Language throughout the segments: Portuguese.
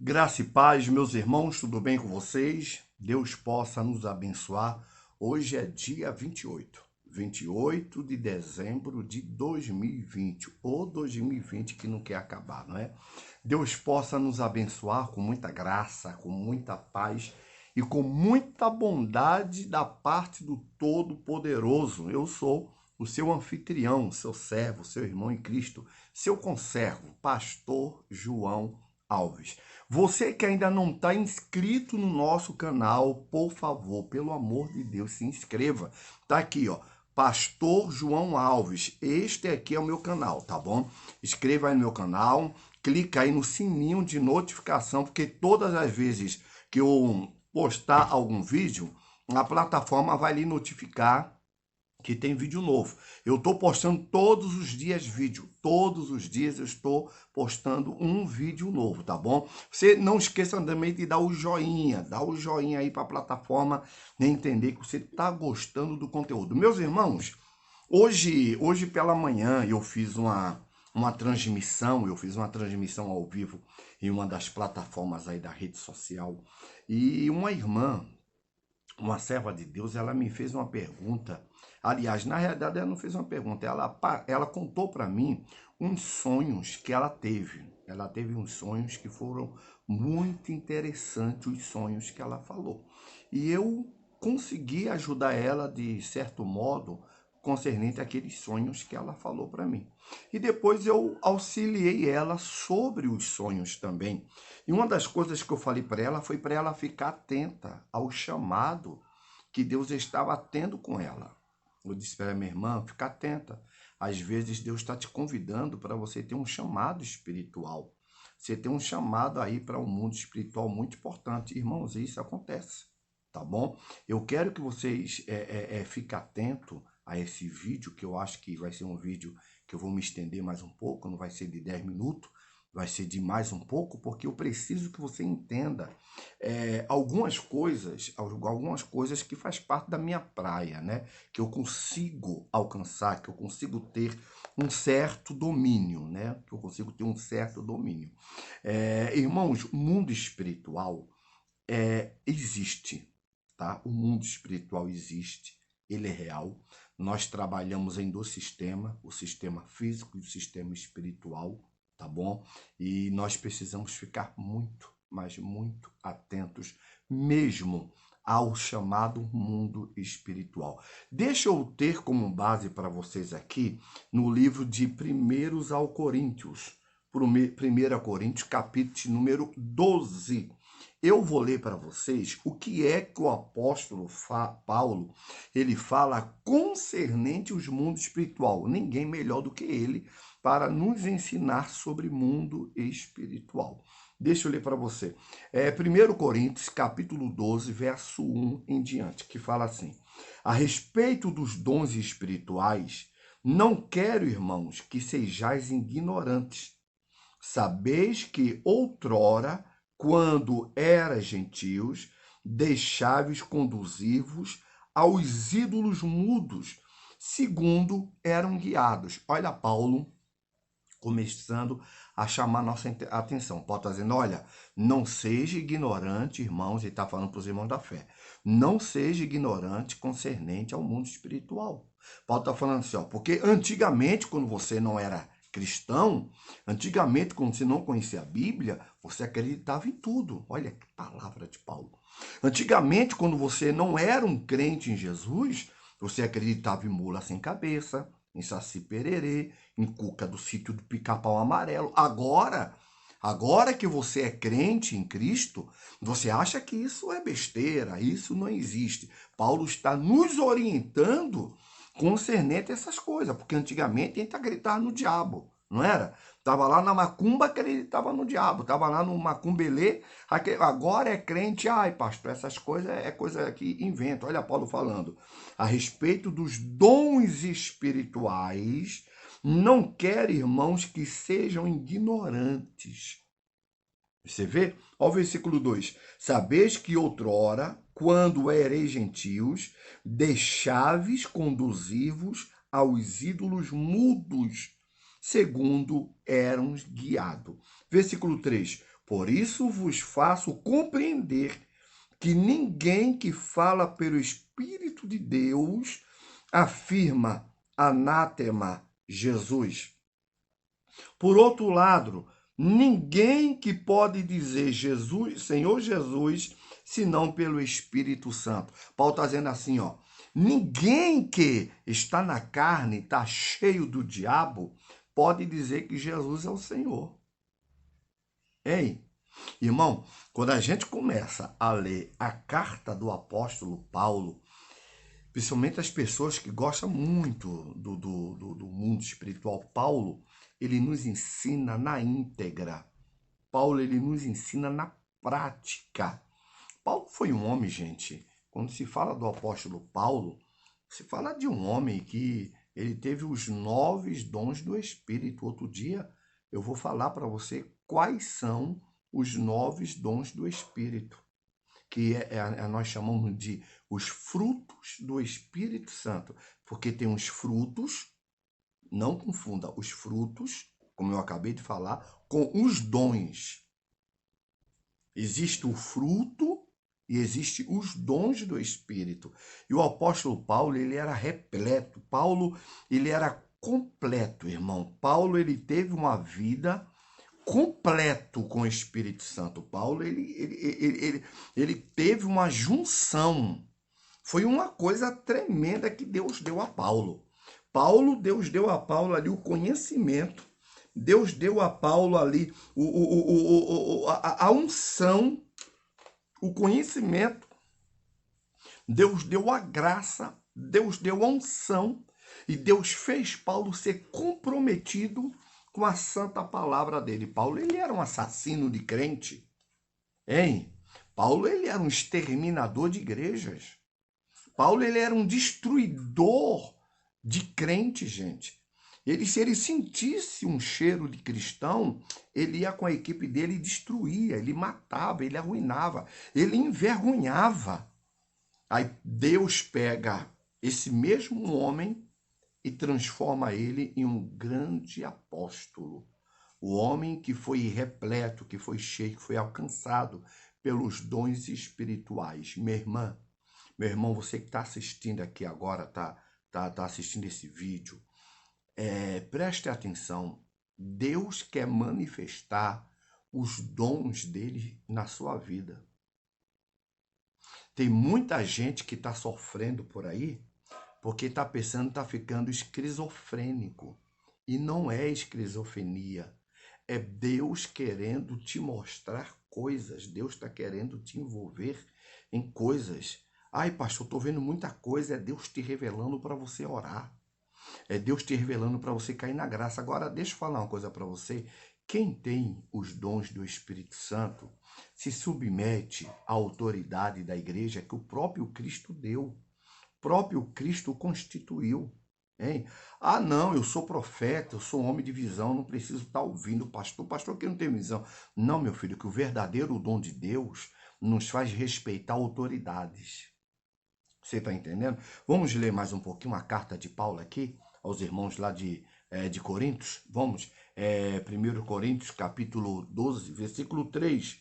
Graça e paz, meus irmãos, tudo bem com vocês? Deus possa nos abençoar. Hoje é dia 28 de dezembro de 2020, ou 2020 que não quer acabar, não é? Deus possa nos abençoar com muita graça, com muita paz e com muita bondade da parte do Todo-Poderoso. Eu sou o seu anfitrião, seu servo, seu irmão em Cristo, seu conservo, pastor João Alves. Você que ainda não está inscrito no nosso canal, por favor, pelo amor de Deus, se inscreva. Tá aqui, ó, Pastor João Alves. Este aqui é o meu canal, tá bom? Inscreva aí no meu canal, clica aí no sininho de notificação, porque todas as vezes que eu postar algum vídeo, a plataforma vai lhe notificar que tem vídeo novo. Eu estou postando todos os dias vídeo. Todos os dias eu estou postando um vídeo novo, tá bom? Você não esqueça também de dar o joinha. Dá o joinha aí para a plataforma entender que você está gostando do conteúdo. Meus irmãos, hoje pela manhã eu fiz uma transmissão. Eu fiz uma transmissão ao vivo em uma das plataformas aí da rede social. E uma irmã, uma serva de Deus, ela me fez uma pergunta. Aliás, na realidade, ela não fez uma pergunta, ela contou para mim uns sonhos que ela teve. Ela teve uns sonhos que foram muito interessantes, os sonhos que ela falou. E eu consegui ajudar ela de certo modo, concernente àqueles sonhos que ela falou para mim. E depois eu auxiliei ela sobre os sonhos também. E uma das coisas que eu falei para ela foi para ela ficar atenta ao chamado que Deus estava tendo com ela. Eu disse para minha irmã, fica atenta. Às vezes Deus está te convidando para você ter um chamado espiritual. Você tem um chamado aí para um mundo espiritual muito importante. Irmãos, isso acontece, tá bom? Eu quero que vocês fiquem atentos a esse vídeo, que eu acho que vai ser um vídeo que eu vou me estender mais um pouco, não vai ser de 10 minutos, vai ser de mais um pouco, porque eu preciso que você entenda algumas coisas que faz parte da minha praia, né? Que eu consigo alcançar, que eu consigo ter um certo domínio, né? Que eu consigo ter um certo domínio. Irmãos, o mundo espiritual existe, tá? O mundo espiritual existe, ele é real. Nós trabalhamos em dois sistemas, o sistema físico e o sistema espiritual, tá bom? E nós precisamos ficar muito, mas muito atentos mesmo ao chamado mundo espiritual. Deixa eu ter como base para vocês aqui no livro de 1 ao Coríntios, 1 Coríntios, capítulo número 12. Eu vou ler para vocês o que é que o apóstolo Paulo ele fala concernente os mundos espiritual. Ninguém melhor do que ele para nos ensinar sobre mundo espiritual. Deixa eu ler para você. 1 Coríntios, capítulo 12, verso 1 em diante, que fala assim: a respeito dos dons espirituais, não quero, irmãos, que sejais ignorantes. Sabeis que outrora, quando eras gentios, deixáveis conduzir-vos aos ídolos mudos, segundo eram guiados. Olha Paulo começando a chamar nossa atenção. Paulo está dizendo, olha, não seja ignorante, irmãos, ele está falando para os irmãos da fé, não seja ignorante concernente ao mundo espiritual. Paulo está falando assim, ó, porque antigamente, quando você não era cristão, antigamente, quando você não conhecia a Bíblia, você acreditava em tudo. Olha que palavra de Paulo. Antigamente, quando você não era um crente em Jesus, você acreditava em mula sem cabeça, em Saci Pererê, em Cuca do sítio do Pica-Pau Amarelo. Agora que você é crente em Cristo, você acha que isso é besteira, isso não existe. Paulo está nos orientando concernente a essas coisas, porque antigamente a gente acreditava no diabo, não era? Tava lá na macumba, acreditava no diabo, tava lá no macumbelê, agora é crente, ai pastor, essas coisas é coisa que inventa. Olha Paulo falando a respeito dos dons espirituais, não quer, irmãos, que sejam ignorantes. Você vê? Olha o versículo 2. Sabeis que outrora, quando ereis gentios, deixáveis conduzir-vos aos ídolos mudos, segundo eram guiados. Versículo 3. Por isso vos faço compreender que ninguém que fala pelo Espírito de Deus afirma anátema Jesus. Por outro lado, ninguém que pode dizer Jesus, Senhor Jesus, senão pelo Espírito Santo. Paulo está dizendo assim, ó, ninguém que está na carne, está cheio do diabo, pode dizer que Jesus é o Senhor. Hein? Irmão, quando a gente começa a ler a carta do apóstolo Paulo, principalmente as pessoas que gostam muito do mundo espiritual, Paulo, ele nos ensina na íntegra. Paulo, ele nos ensina na prática. Paulo foi um homem, gente. Quando se fala do apóstolo Paulo, se fala de um homem que ele teve os 9 dons do Espírito. Outro dia eu vou falar para você quais são os 9 dons do Espírito, que nós chamamos de os frutos do Espírito Santo, porque tem os frutos, não confunda os frutos, como eu acabei de falar, com os dons. Existe o fruto e existe os dons do Espírito. E o apóstolo Paulo, ele era repleto. Paulo, ele era completo, irmão. Paulo, ele teve uma vida completo com o Espírito Santo. Paulo, ele teve uma junção. Foi uma coisa tremenda que Deus deu a Paulo. Deus deu a Paulo ali o conhecimento. Deus deu a Paulo ali a unção, o conhecimento. Deus deu a graça, Deus deu a unção. E Deus fez Paulo ser comprometido com a santa palavra dele. Paulo, ele era um assassino de crente, hein? Paulo, ele era um exterminador de igrejas. Paulo, ele era um destruidor de crente, gente. Se ele sentisse um cheiro de cristão, ele ia com a equipe dele e destruía, ele matava, ele arruinava, ele envergonhava. Aí Deus pega esse mesmo homem e transforma ele em um grande apóstolo. O homem que foi repleto, que foi cheio, que foi alcançado pelos dons espirituais. Minha irmã, meu irmão, você que está assistindo aqui agora, tá assistindo esse vídeo, preste atenção. Deus quer manifestar os dons dele na sua vida. Tem muita gente que está sofrendo por aí porque está pensando que está ficando esquizofrênico. E não é esquizofrenia. É Deus querendo te mostrar coisas. Deus está querendo te envolver em coisas. Ai, pastor, estou vendo muita coisa. É Deus te revelando para você orar. É Deus te revelando para você cair na graça. Agora, deixa eu falar uma coisa para você. Quem tem os dons do Espírito Santo se submete à autoridade da igreja que o próprio Cristo deu. O próprio Cristo constituiu. Hein? Ah, não, eu sou profeta, eu sou homem de visão, não preciso estar ouvindo o pastor que não tem visão. Não, meu filho, que o verdadeiro dom de Deus nos faz respeitar autoridades. Você está entendendo? Vamos ler mais um pouquinho a carta de Paulo aqui, aos irmãos lá de Coríntios. Vamos, 1 Coríntios, capítulo 12, versículo 3.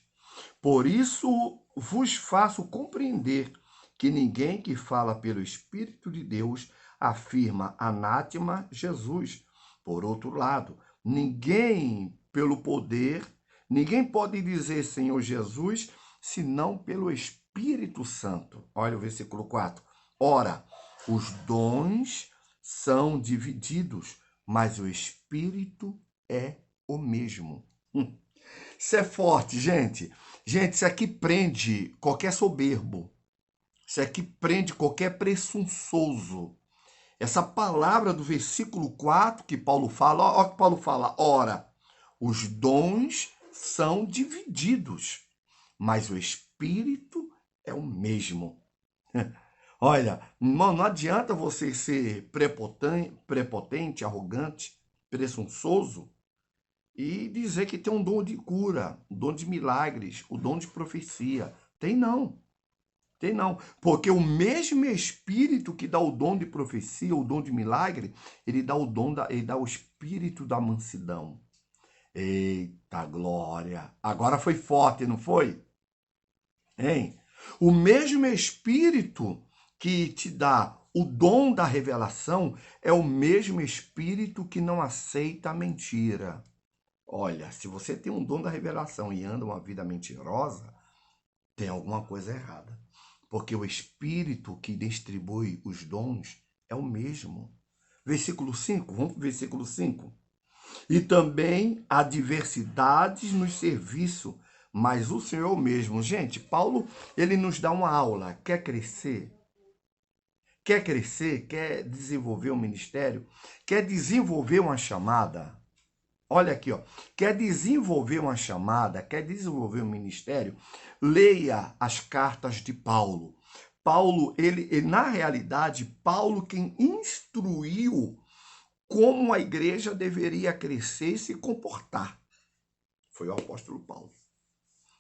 Por isso vos faço compreender que ninguém que fala pelo Espírito de Deus afirma anátema Jesus. Por outro lado, ninguém pelo poder, ninguém pode dizer Senhor Jesus, senão pelo Espírito Santo. Olha o versículo 4. Ora, os dons são divididos, mas o Espírito é o mesmo. Isso é forte, gente. Gente, isso aqui prende qualquer soberbo. Isso aqui prende qualquer presunçoso. Essa palavra do versículo 4 que Paulo fala, olha o que Paulo fala. Ora, os dons são divididos, mas o Espírito é o mesmo. Olha, irmão, não adianta você ser prepotente, arrogante, presunçoso e dizer que tem um dom de cura, um dom de milagres, o dom de profecia. Tem não. Tem não. Porque o mesmo Espírito que dá o dom de profecia, o dom de milagre, ele dá o espírito da mansidão. Eita glória! Agora foi forte, não foi? Hein? O mesmo Espírito que te dá o dom da revelação é o mesmo Espírito que não aceita a mentira. Olha, se você tem um dom da revelação e anda uma vida mentirosa, tem alguma coisa errada. Porque o Espírito que distribui os dons é o mesmo. Versículo 5, vamos para o versículo 5. E também há diversidades no serviço, mas o Senhor mesmo. Gente, Paulo, ele nos dá uma aula. Quer crescer? Quer crescer? Quer desenvolver um ministério? Quer desenvolver uma chamada? Olha aqui, ó. Quer desenvolver uma chamada? Quer desenvolver um ministério? Leia as cartas de Paulo. Paulo, ele na realidade, Paulo quem instruiu como a igreja deveria crescer e se comportar. Foi o apóstolo Paulo.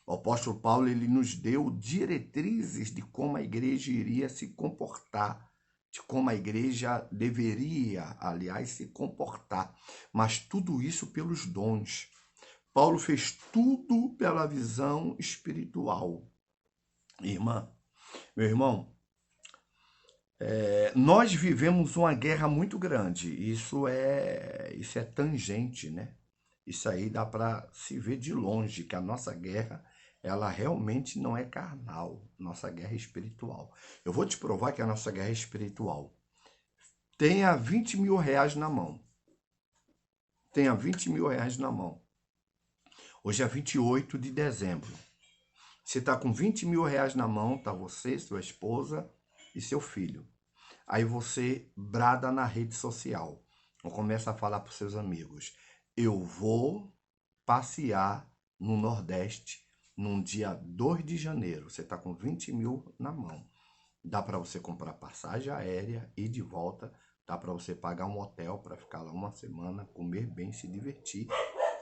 O apóstolo Paulo ele nos deu diretrizes de como a igreja iria se comportar, de como a igreja deveria, aliás, se comportar. Mas tudo isso pelos dons. Paulo fez tudo pela visão espiritual. Irmã, meu irmão, nós vivemos uma guerra muito grande. Isso é tangente, né? Isso aí dá para se ver de longe que a nossa guerra, ela realmente não é carnal. Nossa guerra é espiritual. Eu vou te provar que a nossa guerra é espiritual. Tenha 20 mil reais na mão. Tenha 20 mil reais na mão. Hoje é 28 de dezembro. Você está com 20 mil reais na mão, tá você, sua esposa e seu filho. Aí você brada na rede social. Ou começa a falar para os seus amigos. Eu vou passear no Nordeste num dia 2 de janeiro. Você está com 20 mil na mão. Dá para você comprar passagem aérea e de volta. Dá para você pagar um hotel para ficar lá uma semana, comer bem, se divertir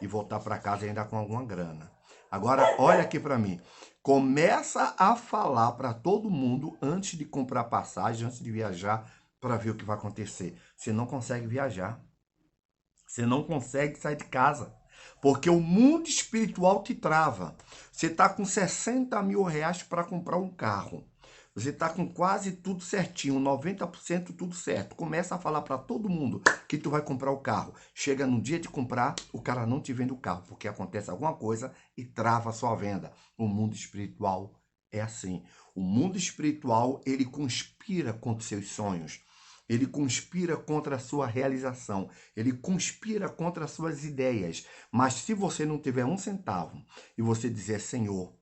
e voltar para casa ainda com alguma grana. Agora, olha aqui para mim. Começa a falar para todo mundo antes de comprar passagem, antes de viajar, para ver o que vai acontecer. Você não consegue viajar. Você não consegue sair de casa. Porque o mundo espiritual te trava. Você está com 60 mil reais para comprar um carro. Você está com quase tudo certinho, 90% tudo certo. Começa a falar para todo mundo que tu vai comprar o carro. Chega no dia de comprar, o cara não te vende o carro, porque acontece alguma coisa e trava a sua venda. O mundo espiritual é assim. O mundo espiritual, ele conspira contra os seus sonhos. Ele conspira contra a sua realização. Ele conspira contra as suas ideias. Mas se você não tiver um centavo e você dizer, Senhor,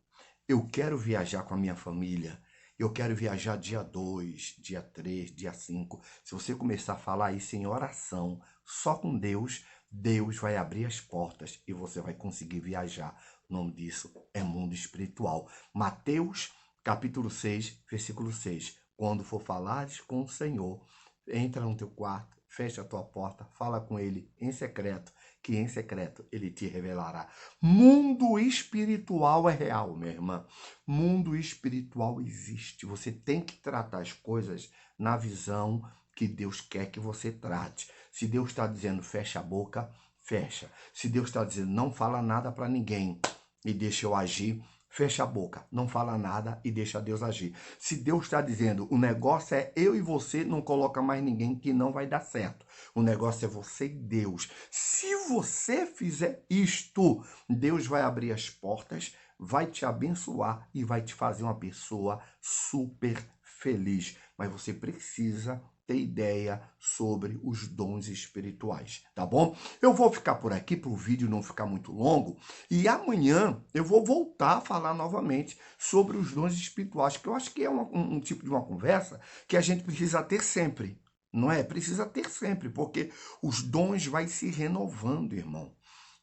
eu quero viajar com a minha família, eu quero viajar dia 2, dia 3, dia 5. Se você começar a falar isso em oração, só com Deus, Deus vai abrir as portas e você vai conseguir viajar. O nome disso é mundo espiritual. Mateus, capítulo 6, versículo 6. Quando for falares com o Senhor, entra no teu quarto, fecha a tua porta, fala com ele em secreto, que em secreto ele te revelará. Mundo espiritual é real, minha irmã. Mundo espiritual existe. Você tem que tratar as coisas na visão que Deus quer que você trate. Se Deus está dizendo fecha a boca, fecha. Se Deus está dizendo não fala nada para ninguém e deixa eu agir, fecha a boca, não fala nada e deixa Deus agir. Se Deus está dizendo o negócio é eu e você, não coloca mais ninguém que não vai dar certo. O negócio é você e Deus. Se você fizer isto, Deus vai abrir as portas, vai te abençoar e vai te fazer uma pessoa super feliz. Mas você precisa ter ideia sobre os dons espirituais, tá bom? Eu vou ficar por aqui para o vídeo não ficar muito longo e amanhã eu vou voltar a falar novamente sobre os dons espirituais, que eu acho que é um tipo de uma conversa que a gente precisa ter sempre, não é? Precisa ter sempre, porque os dons vai se renovando, irmão.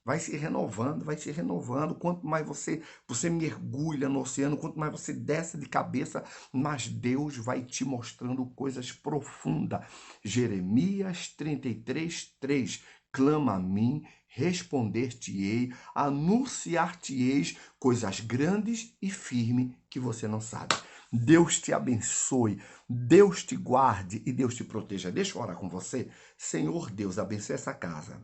Vai se renovando, vai se renovando. Quanto mais você mergulha no oceano, quanto mais você desce de cabeça, mais Deus vai te mostrando coisas profundas. Jeremias 33, 3. Clama a mim, responder-te-ei, anunciar-te-eis coisas grandes e firmes que você não sabe. Deus te abençoe, Deus te guarde e Deus te proteja. Deixa eu orar com você. Senhor Deus, abençoe essa casa.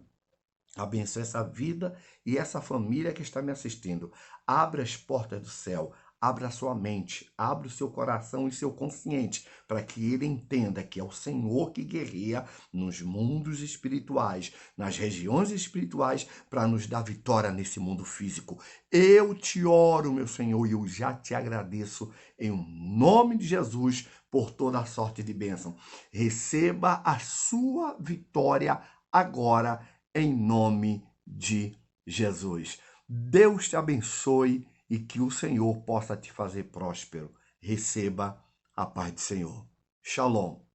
Abençoe essa vida e essa família que está me assistindo. Abra as portas do céu. Abra a sua mente, abra o seu coração e seu consciente, para que ele entenda que é o Senhor que guerreia nos mundos espirituais, nas regiões espirituais, para nos dar vitória nesse mundo físico. Eu te oro, meu Senhor, e eu já te agradeço em nome de Jesus por toda a sorte de bênção. Receba a sua vitória agora, em nome de Jesus. Deus te abençoe e que o Senhor possa te fazer próspero. Receba a paz do Senhor. Shalom.